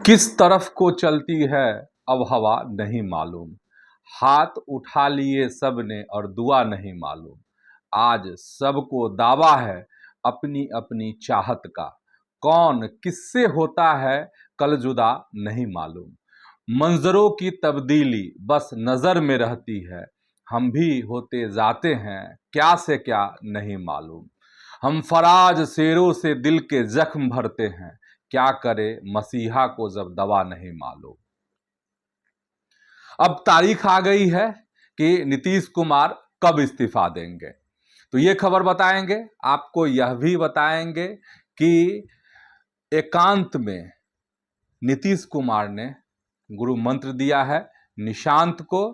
किस तरफ को चलती है अब हवा नहीं मालूम। हाथ उठा लिए सबने और दुआ नहीं मालूम। आज सबको दावा है अपनी अपनी चाहत का। कौन किससे होता है कल जुदा नहीं मालूम। मंजरों की तब्दीली बस नजर में रहती है। हम भी होते जाते हैं क्या से क्या नहीं मालूम। हम फराज शेरों से दिल के जख्म भरते हैं। क्या करे मसीहा को जब दवा नहीं मालूम। अब तारीख आ गई है कि नीतीश कुमार कब इस्तीफा देंगे, तो ये खबर बताएंगे। आपको यह भी बताएंगे कि एकांत में नीतीश कुमार ने गुरु मंत्र दिया है निशांत को।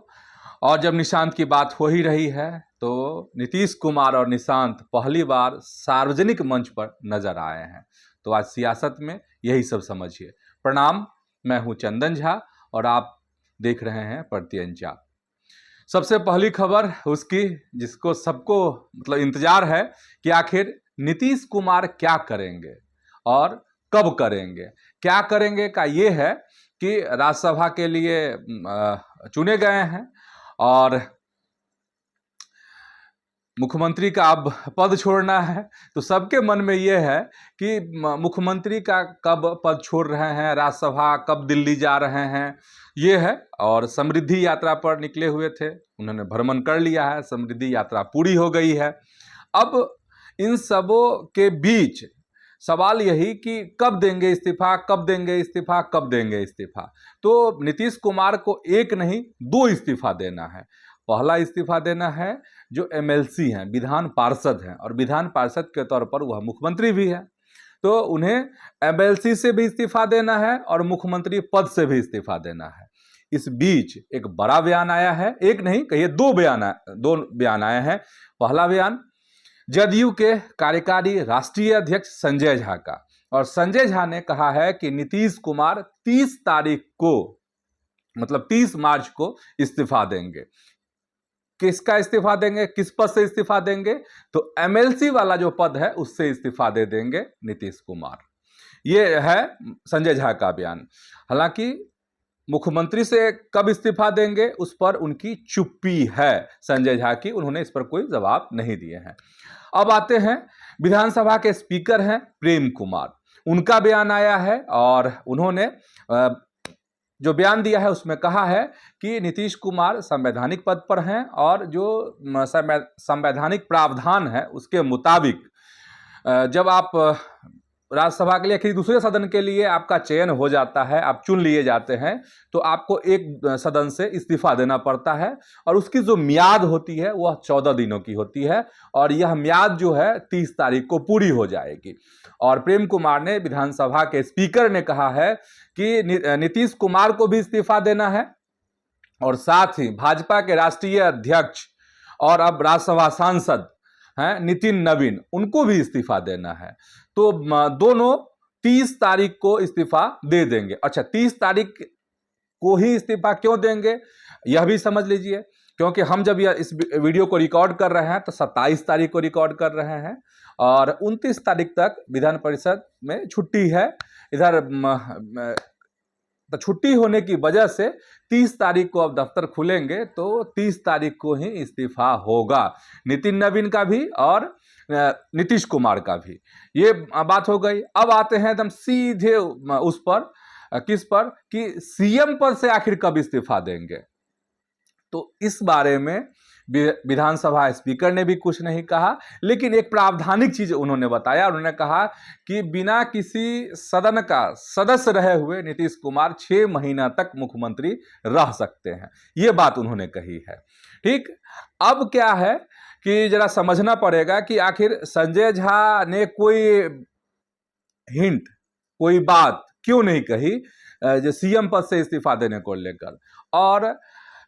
और जब निशांत की बात हो ही रही है तो नीतीश कुमार और निशांत पहली बार सार्वजनिक मंच पर नजर आए हैं। तो आज सियासत में यही सब समझिए। प्रणाम, मैं हूं चंदन झा और आप देख रहे हैं प्रत्यंचा। सबसे पहली खबर उसकी जिसको सबको मतलब इंतजार है कि आखिर नीतीश कुमार क्या करेंगे और कब करेंगे। क्या करेंगे का ये है कि राज्यसभा के लिए चुने गए हैं और मुख्यमंत्री का अब पद छोड़ना है। तो सबके मन में ये है कि मुख्यमंत्री का कब पद छोड़ रहे हैं, राज्यसभा कब दिल्ली जा रहे हैं, ये है। और समृद्धि यात्रा पर निकले हुए थे, उन्होंने भ्रमण कर लिया है, समृद्धि यात्रा पूरी हो गई है। अब इन सबों के बीच सवाल यही कि कब देंगे इस्तीफा, कब देंगे इस्तीफा, कब देंगे इस्तीफा। तो नीतीश कुमार को एक नहीं दो इस्तीफा देना है। पहला इस्तीफा देना है जो एमएलसी हैं, विधान पार्षद हैं, और विधान पार्षद के तौर पर वह मुख्यमंत्री भी है। तो उन्हें एमएलसी से भी इस्तीफा देना है और मुख्यमंत्री पद से भी इस्तीफा देना है। इस बीच एक बड़ा बयान आया है, एक नहीं कहिए दो बयान आए हैं। पहला बयान जदयू के कार्यकारी राष्ट्रीय अध्यक्ष संजय झा का, और संजय झा ने कहा है कि नीतीश कुमार 30 तारीख को मतलब 30 मार्च को इस्तीफा देंगे। किसका इस्तीफा देंगे, किस पद से इस्तीफा देंगे, तो एमएलसी वाला जो पद है उससे इस्तीफा दे देंगे नीतीश कुमार। ये है संजय झा का बयान। हालांकि मुख्यमंत्री से कब इस्तीफा देंगे उस पर उनकी चुप्पी है संजय झा की, उन्होंने इस पर कोई जवाब नहीं दिए हैं। अब आते हैं विधानसभा के स्पीकर हैं प्रेम कुमार, उनका बयान आया है और उन्होंने जो बयान दिया है उसमें कहा है कि नीतीश कुमार संवैधानिक पद पर हैं और जो संवैधानिक प्रावधान है उसके मुताबिक जब आप राज्यसभा के लिए किसी दूसरे सदन के लिए आपका चयन हो जाता है, आप चुन लिए जाते हैं, तो आपको एक सदन से इस्तीफा देना पड़ता है और उसकी जो मियाद होती है वह 14 दिनों की होती है और यह मियाद जो है 30 तारीख को पूरी हो जाएगी। और प्रेम कुमार ने, विधानसभा के स्पीकर ने कहा है कि नीतीश कुमार को भी इस्तीफा देना है और साथ ही भाजपा के राष्ट्रीय अध्यक्ष और अब राज्यसभा सांसद हैं नितिन नवीन, उनको भी इस्तीफा देना है। तो दोनों 30 तारीख को इस्तीफा दे देंगे। अच्छा, 30 तारीख को ही इस्तीफा क्यों देंगे यह भी समझ लीजिए, क्योंकि हम जब इस वीडियो को रिकॉर्ड कर रहे हैं तो 27 तारीख को रिकॉर्ड कर रहे हैं और 29 तारीख तक विधान परिषद में छुट्टी है। इधर तो छुट्टी होने की वजह से 30 तारीख को अब दफ्तर खुलेंगे तो 30 तारीख को ही इस्तीफा होगा नितिन नवीन का भी और नीतीश कुमार का भी। ये बात हो गई। अब आते हैं एकदम सीधे उस पर, किस पर कि सीएम पद से आखिर कब इस्तीफा देंगे। तो इस बारे में विधानसभा स्पीकर ने भी कुछ नहीं कहा, लेकिन एक प्रावधानिक चीज उन्होंने बताया। उन्होंने कहा कि बिना किसी सदन का सदस्य रहे हुए नीतीश कुमार 6 महीना तक मुख्यमंत्री रह सकते हैं। ये बात उन्होंने कही है। ठीक, अब क्या है कि जरा समझना पड़ेगा कि आखिर संजय झा ने कोई हिंट, कोई बात क्यों नहीं कही जो सीएम पद से इस्तीफा देने को लेकर। और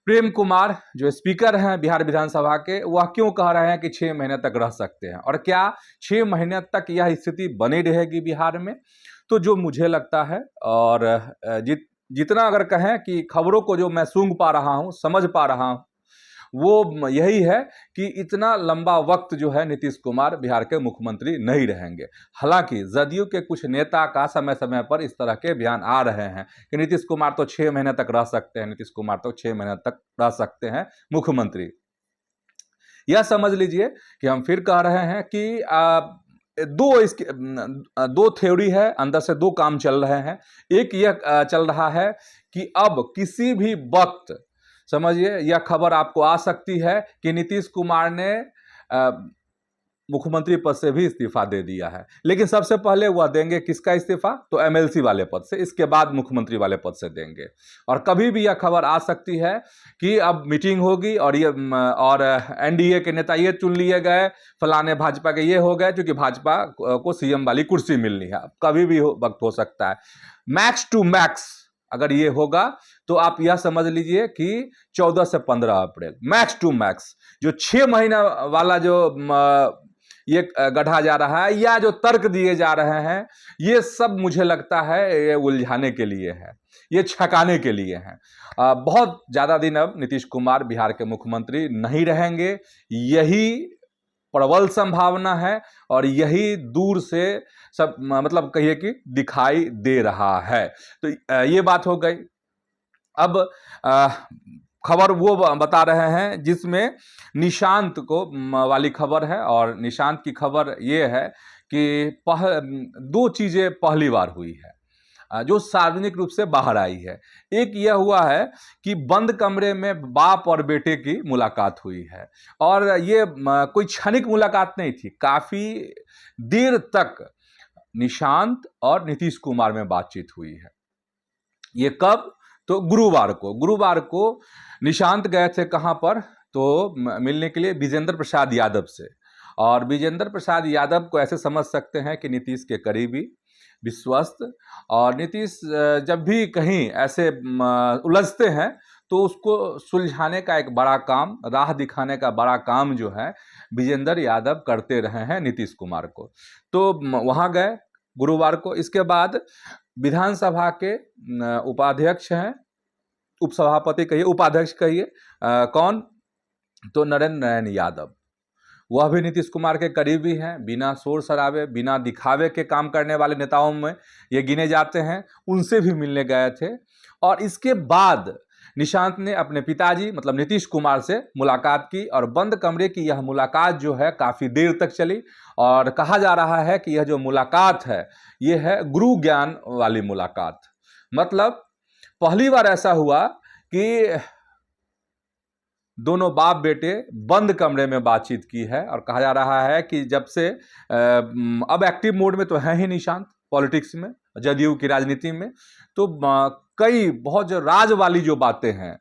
प्रेम कुमार जो स्पीकर हैं बिहार विधानसभा के, वह क्यों कह रहे हैं कि 6 महीने तक रह सकते हैं और क्या 6 महीने तक यह स्थिति बनी रहेगी बिहार में। तो जो मुझे लगता है और जितना अगर कहें कि खबरों को जो मैं सूंघ पा रहा हूं, समझ पा रहा हूं, वो यही है कि इतना लंबा वक्त जो है नीतीश कुमार बिहार के मुख्यमंत्री नहीं रहेंगे। हालांकि जदयू के कुछ नेता का समय समय पर इस तरह के बयान आ रहे हैं कि नीतीश कुमार तो 6 महीने तक रह सकते हैं, नीतीश कुमार तो 6 महीने तक रह सकते हैं मुख्यमंत्री। यह समझ लीजिए कि हम फिर कह रहे हैं कि दो थ्योरी है, अंदर से दो काम चल रहे हैं। एक यह चल रहा है कि अब किसी भी वक्त समझिए यह खबर आपको आ सकती है कि नीतीश कुमार ने मुख्यमंत्री पद से भी इस्तीफा दे दिया है। लेकिन सबसे पहले वह देंगे किसका इस्तीफा, तो एमएलसी वाले पद से, इसके बाद मुख्यमंत्री वाले पद से देंगे। और कभी भी यह खबर आ सकती है कि अब मीटिंग होगी और एनडीए के नेता ये चुन लिए गए, फलाने भाजपा के ये हो गए, क्योंकि भाजपा को सीएम वाली कुर्सी मिलनी है। कभी भी वक्त हो सकता है। मैक्स टू मैक्स अगर ये होगा तो आप यह समझ लीजिए कि 14 से 15 अप्रैल मैक्स टू मैक्स। जो 6 महीना वाला जो ये गढ़ा जा रहा है या जो तर्क दिए जा रहे हैं, ये सब मुझे लगता है ये उलझाने के लिए है, ये छकाने के लिए है। बहुत ज़्यादा दिन अब नीतीश कुमार बिहार के मुख्यमंत्री नहीं रहेंगे, यही प्रबल संभावना है और यही दूर से सब मतलब कहिए कि दिखाई दे रहा है। तो ये बात हो गई। अब खबर वो बता रहे हैं जिसमें निशांत को वाली खबर है, और निशांत की खबर ये है कि दो चीज़ें पहली बार हुई है जो सार्वजनिक रूप से बाहर आई है। एक यह हुआ है कि बंद कमरे में बाप और बेटे की मुलाकात हुई है, और ये कोई क्षणिक मुलाकात नहीं थी, काफ़ी देर तक निशांत और नीतीश कुमार में बातचीत हुई है। ये कब, तो गुरुवार को निशांत गए थे कहाँ पर, तो मिलने के लिए विजेंद्र प्रसाद यादव से। और विजेंद्र प्रसाद यादव को ऐसे समझ सकते हैं कि नीतीश के करीबी, विश्वस्त, और नीतीश जब भी कहीं ऐसे उलझते हैं तो उसको सुलझाने का एक बड़ा काम, राह दिखाने का बड़ा काम जो है विजेंद्र यादव करते रहे हैं नीतीश कुमार को। तो वहाँ गए गुरुवार को। इसके बाद विधानसभा के उपाध्यक्ष हैं, उपसभापति कहिए, उपाध्यक्ष कहिए, कौन, तो नरेंद्र नारायण यादव, वह भी नीतीश कुमार के करीबी हैं। बिना शोर शराबे, बिना दिखावे के काम करने वाले नेताओं में ये गिने जाते हैं। उनसे भी मिलने गए थे। और इसके बाद निशांत ने अपने पिताजी मतलब नीतीश कुमार से मुलाकात की, और बंद कमरे की यह मुलाकात जो है काफ़ी देर तक चली। और कहा जा रहा है कि यह जो मुलाकात है ये है गुरु ज्ञान वाली मुलाकात। मतलब पहली बार ऐसा हुआ कि दोनों बाप बेटे बंद कमरे में बातचीत की है। और कहा जा रहा है कि जब से अब एक्टिव मोड में तो है ही निशांत पॉलिटिक्स में, जदयू की राजनीति में, तो कई बहुत जो राज वाली जो बातें हैं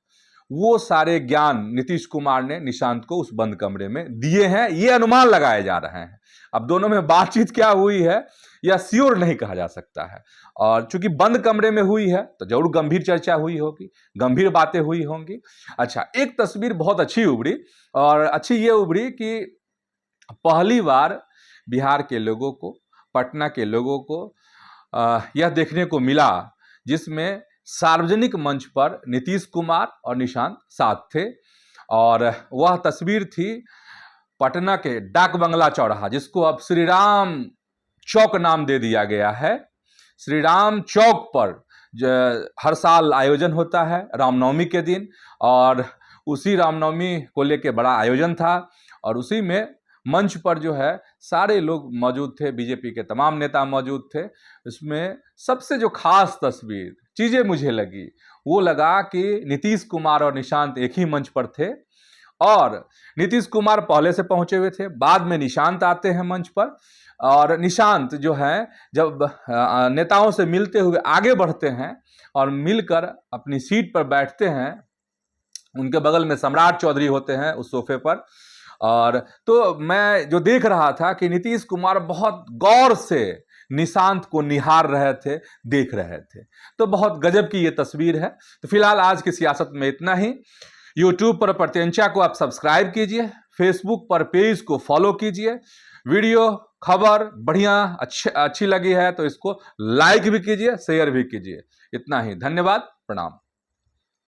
वो सारे ज्ञान नीतीश कुमार ने निशांत को उस बंद कमरे में दिए हैं, ये अनुमान लगाए जा रहे हैं। अब दोनों में बातचीत क्या हुई है यह श्योर नहीं कहा जा सकता है, और चूंकि बंद कमरे में हुई है तो जरूर गंभीर चर्चा हुई होगी, गंभीर बातें हुई होंगी। अच्छा, एक तस्वीर बहुत अच्छी उभरी, और अच्छी ये उभरी कि पहली बार बिहार के लोगों को, पटना के लोगों को यह देखने को मिला जिसमें सार्वजनिक मंच पर नीतीश कुमार और निशांत साथ थे। और वह तस्वीर थी पटना के डाक बंगला चौराहा, जिसको अब श्री राम चौक नाम दे दिया गया है। श्री राम चौक पर हर साल आयोजन होता है रामनवमी के दिन, और उसी रामनवमी को लेके बड़ा आयोजन था। और उसी में मंच पर जो है सारे लोग मौजूद थे, बीजेपी के तमाम नेता मौजूद थे। इसमें सबसे जो खास तस्वीर चीज़ें मुझे लगी वो लगा कि नीतीश कुमार और निशांत एक ही मंच पर थे, और नीतीश कुमार पहले से पहुंचे हुए थे, बाद में निशांत आते हैं मंच पर। और निशांत जो है जब नेताओं से मिलते हुए आगे बढ़ते हैं और मिलकर अपनी सीट पर बैठते हैं, उनके बगल में सम्राट चौधरी होते हैं उस सोफे पर। और तो मैं जो देख रहा था कि नीतीश कुमार बहुत गौर से निशांत को निहार रहे थे, देख रहे थे। तो बहुत गजब की ये तस्वीर है। तो फिलहाल आज की सियासत में इतना ही। यूट्यूब पर प्रत्यंचा को आप सब्सक्राइब कीजिए, फेसबुक पर पेज को फॉलो कीजिए। वीडियो खबर बढ़िया अच्छी लगी है तो इसको लाइक भी कीजिए, शेयर भी कीजिए। इतना ही, धन्यवाद, प्रणाम।